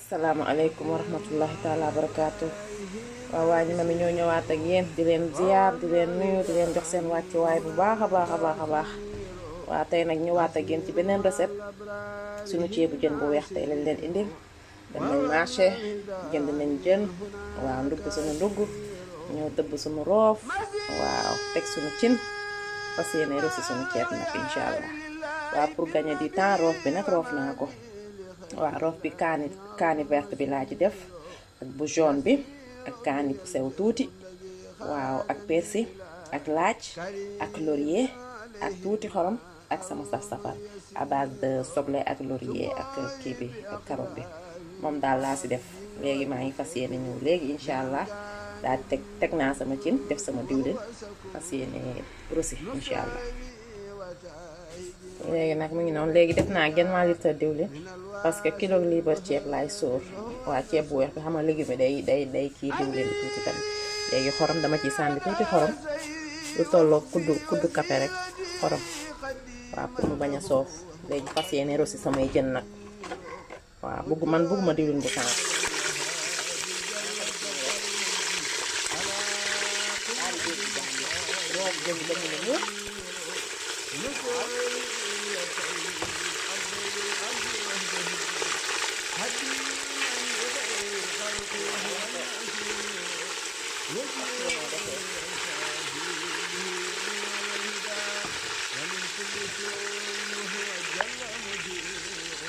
Assalamualaikum warahmatullahi taala wabarakatuh. Waaw waa ñu ma mi ñoo ñëwaat ak yéen di leen ziar di leen nuyu di leen jox seen wàccuwaay bu baax a baax. Waa tey nag ñëwaat ak yéen ci beneen recette suñu ceebu jën bu weex tey lañ leen indil. Dem nañ marché jënd nañ jën waaw ndugg suñu ndugg ñoo tëbb suñu roof waaw teg suñu cin fas yéene rosi suñu ceeb nag incha allah. Waaw pour gagner du temps roof bi nag roof naa ko. Waaw roof bi kaani verte bi laa ci def ak bu jaune bi ak kaani bu sew tuuti waaw ak persil ak laaj ak laurier ak tuuti xorom ak sama saf-safal à base de soble ak laurier ak kii bi ak carotte bi moom daal laa si def. Léegi maa ngi fas yéene ñëw léegi incha allah daal teg naa sama cin def sama diwlin fas yéene rosi incha allah. Léegi nag mu ngi noonu léegi def naa genn wàll litre diwlin parce que kilo liibar ceeb laay sóor waa ceeb bu weex bi xam nga légume day kii diwlin bi tuuti tamit. Léegi xorom dama ci sànni tuuti xorom lu tolloo kuddu kafe rek xorom waaw pour mu bañ a soof. Léegi fas yéene rosi samay jën nag waaw bugguma diwlin bu tàng.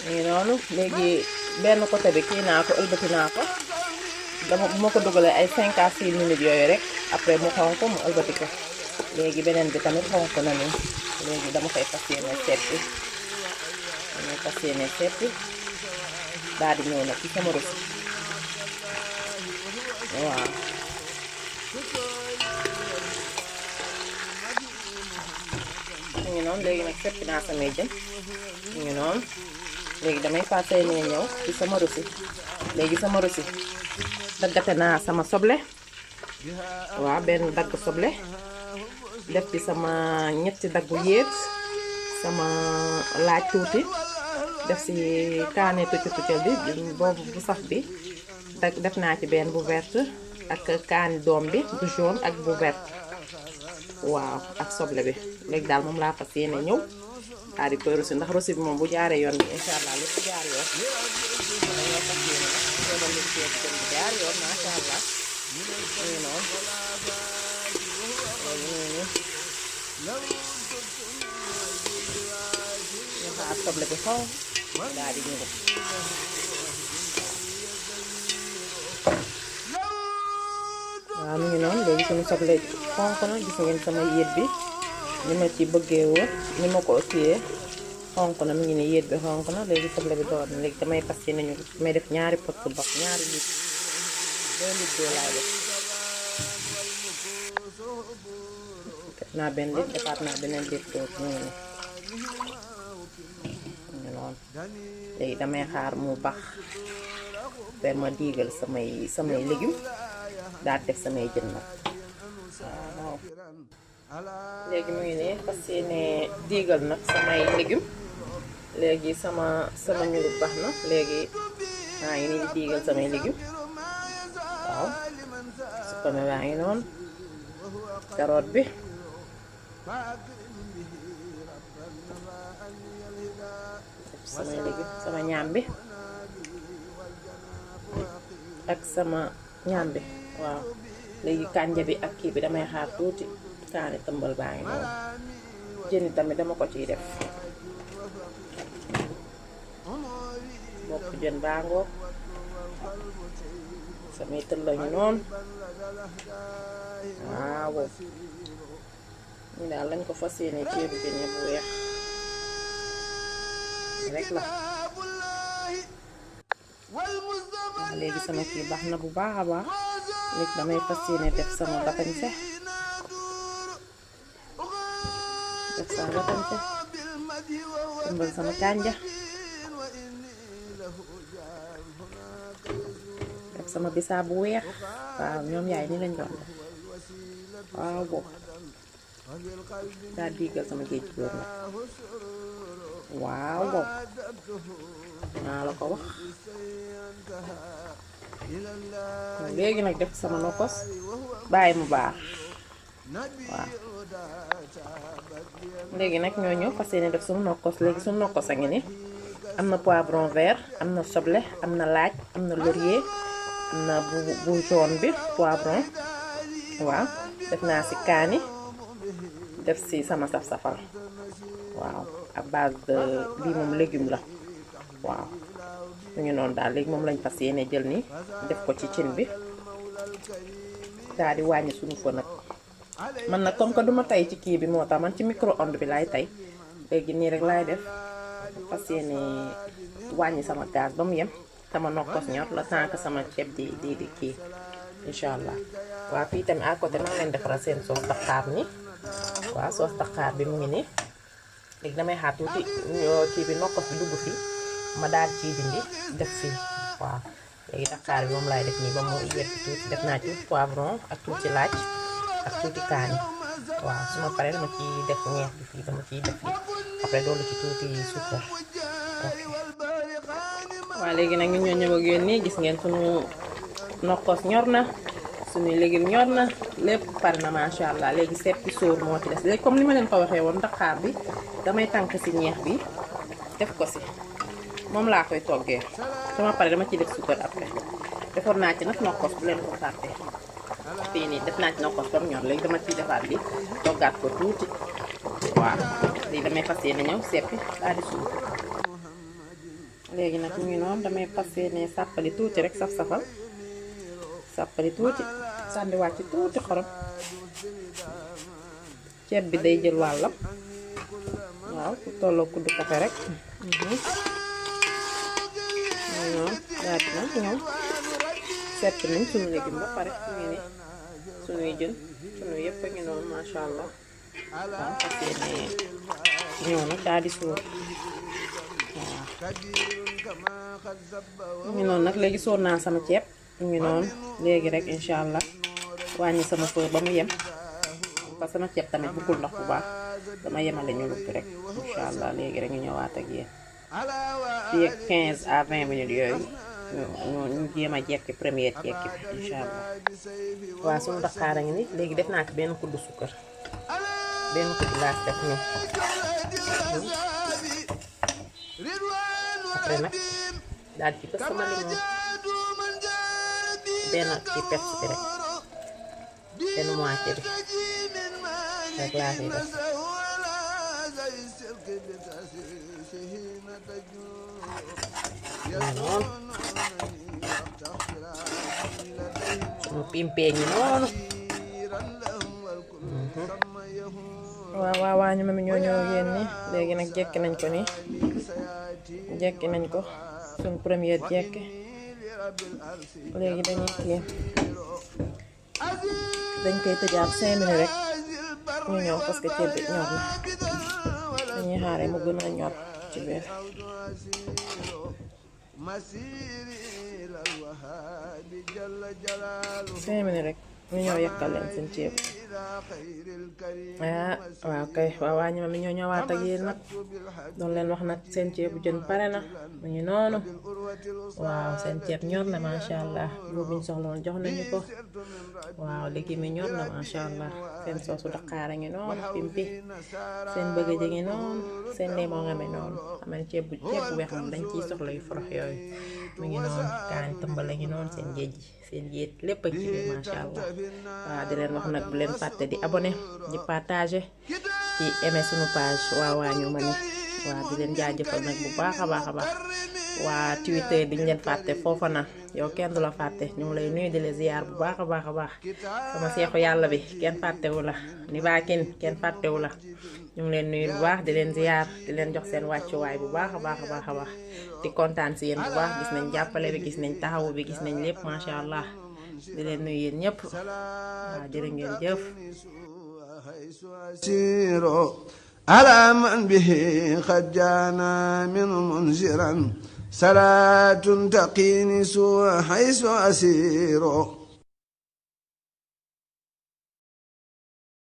Nii noonu léegi benn côté bi kii naa ko ëlbati naa ko dama bu ma ko dugalee ay 5 à 6 minutes yooyu rek après mu xonk mu ëlbati ko. Léegi beneen bi tamit xonk na ni léegi dama koy fas yéene seppi daal di ñëw nag ci sama rosi waaw. mu ngi noonu léegi nag seppi naa samay jën mu ngi noonu léegi damay fas yéene ñëw ci sama rosi. Léegi sama rosi daggate naa sama soble waaw benn dagg soble def ci sama ñetti daggu yéet sama laaj tuuti def ci kaane tuccal bi boobu bu sax bi def naa ci benn bu verte ak kaani doom bi bu jaune ak bu verte waaw ak soble bi. Léegi daal moom laa fas yéene ñëw daal di koy rosi ndax rosi bi moom bu jaaree yoon bi incha allah lépp jaar yoon dañoo fas yéene nag teebal leen ceeb jën bu jaar yoon macha allah. Ñu noonu ñu xaar soble bi xaw daal di ñëw. Waaw mu ngi noonu léegi suñu soble xonk na gis ngeen sama yéet bi ni ma ci bëggee woon ni ma ko téyee xonk na mu ngi ne yéet bi xonk na. Léegi soble bi door na léegi damay fas yéene ñu may def ñaari pot su ndox ñaari litre 2 litres laay def naa benn litre defaat naa beneen litre toog mu ngi noonu. Léegi damay xaar mu bax per ma diigal samay légumes daal def samay jën nag waaw. Léegi mu ngi ne fas yéene diigal nag samay légumes. Léegi sama ñulu bax na léegi maa ngi nii di diigal samay légumes waaw. supame baa ngi noonu carotte bi samay légumes sama ñaambi ak sama ñaambi waaw. Léegi kànja bi ak kii bi damay xaar tuuti kaani tëmbal baa ngi noonu. Jëni tamit dama ko ciy def bopp jën baa ngoog samay tël lañu noonu waaw. ñu daal lañ ko fas yéene ceebu jën bu weex rek la. waaw léegi sama kii baax na bu baax a baax. Léegi damay fas yéene def sama batañse tëmbal sama kànja def sama bisaab bu weex waaw. ñoom yaay ni lañ doon def waaw boobu daal diigal sama géej góor nag waaw boobu naa la ko wax. léegi nag def sama nokkos bàyyi mu baax waaw. léegi nag ñoo ñëw fas yéene def suñu nokkos. léegi suñu nokkos a ngi ni am na poivron vert, am na soble, am na laaj, am na laurier, am na bu jaune bi poivron waaw. def naa ci kaani, def ci sama saf-safal waaw. à base de bii moom légume la waaw. mu ngi noonu daal. léegi moom lañ fas yéene jël ni def ko ci cin bi daal di wàññi suñu fo nag. man nag comme que duma tay ci kii bi moo tax man ci micro-ondes bi laay tay. léegi nii rek laay def fas yéene wàññi sama gaz ba mu yem sama nokkos ñor la temps que sama ceeb di kii incha allah. waaw fii tamit à côté maa ngi leen defaral seen soos daqaar ni waaw. soos daqaar bi mu ngi nii. léegi damay xaar tuuti kii bi nokkos bi dugg fii ma daal ciy dindi def fii waaw. léegi daqaar bi moom laay def nii ba mu yegg tuuti. def naa ci poivron ak tuuti laaj ak tuuti kaani waaw. su ma paree dama ciy def ñeex bi fii dama ciy def fii après doolu ci tuuti suukar. waaw léegi nag ñu ñoo ñëw ak yéen nii gis ngeen sunu nokkos ñor na, suñuy légume ñor na, lépp pare na macha allah. léegi seppi sóor moo ci des. léegi comme ni ma leen ko waxee woon daqaar bi damay tànk ci ñeex bi def ko si moom laa koy toggee. sama pare dama ciy def suukar après. defoon naa ci nag nokkos bu leen ko fàtte. fii nii def naa ci nokkos ba mu ñor. léegi dama ciy defaat bi toggaat ko tuuti waaw. lii damay fas yéene ñëw seppi daal di suur. léegi nag mu ngi noonu damay fas yéene sàppali tuuti rek saf-safal sàppali tuuti sànniwaat ci tuuti xorom. ceeb bi day jël wàllam waaw ku tolloo kuddu kafe rek. noonu daal di nag ñëw seppi nañ suñu légume ba pare. mu ngi ni suñuy jën suñu yëpp a ngi noonu macha allah. waaw fas yéene ñëw nag daal di suur waaw. mu ngi noonu nag léegi sóor naa sama ceeb. mu ngi noonu léegi rek incha allah wàññi sama feu ba mu yem parce que sama ceeb tamit bëggul ndox bu baax dama yemale ñu luppi rek incha allah. léegi rek ñu ñëwaat ak yéen fii ak 15 à 20 minutes yooyu ñu jéem a jekki première jekki bi incha allah. waaw suñu daqaar a ngi ni léegi def naa ci benn kuddu sukkar, benn kuddu laa def ñu après nag daal ci bës sama limon benn ci peps bi rek benn moitié bi rek laa fi def. noonu suñu pimpee ñi noonu. waaw ñu mami ñoo ñëw yéen ni léegi nag jekki nañ ko ni jekki nañ ko suñ première jekki. léegi dañuy kii dañ koy tëjaat 5 minutes rek ñu ñëw parce que ceeb bi ñor na. dañuy xaare mu gën a ñor ci biir. 5 minutes rek ñu ñëw yekkal leen seen ceeb. waaw kay waa ñu ma ñoo ñëwaat ak yéen nag doon leen wax nag seen ceebu jën pare na mu ngi noonu. waaw seen ceeb ñor na macha allah. boobu ñu soxla woon jox nañu ko. waaw légumes yi ñor na macha allah. seen soosu daqaar a ngi noonu pimpi seen bëgg a ngi noonu seen limon nga amee noonu. xam ne ceeb bu weex moom dañ ciy soxla yu forox yooyu. mu ngi noonu kaani tëmbal a ngi noonu seen géej gi seen yéet lépp ak ci biir macha allah. waaw di leen wax nag bu leen fàtte di abonné di partager di aimer sunu page waa ñu ma ni. waaw di leen jaajëfal nag bu baax a baax a baax. waa Twitter diñ leen fàtte foofa na yow kenn du la fàtte ñu ngi lay nuyu di la ziyaar bu baax a baax a baax. sama seexu yàlla bi kenn fàttewu la ni baakin kenn fàttewu la ñu ngi leen nuyu bu baax di leen ziyaar di leen jox seen wàccuwaay bu baax a baax a baax a baax. di kontaan si yéen bu baax gis nañ jàppale bi gis nañ taxawu bi gis nañ lépp macha allah. di leen nuyu yéen ñëpp waaw jërë ngeen jëf. على من به قد جانا من منذرا صلاة تقيني سوى حيث أسير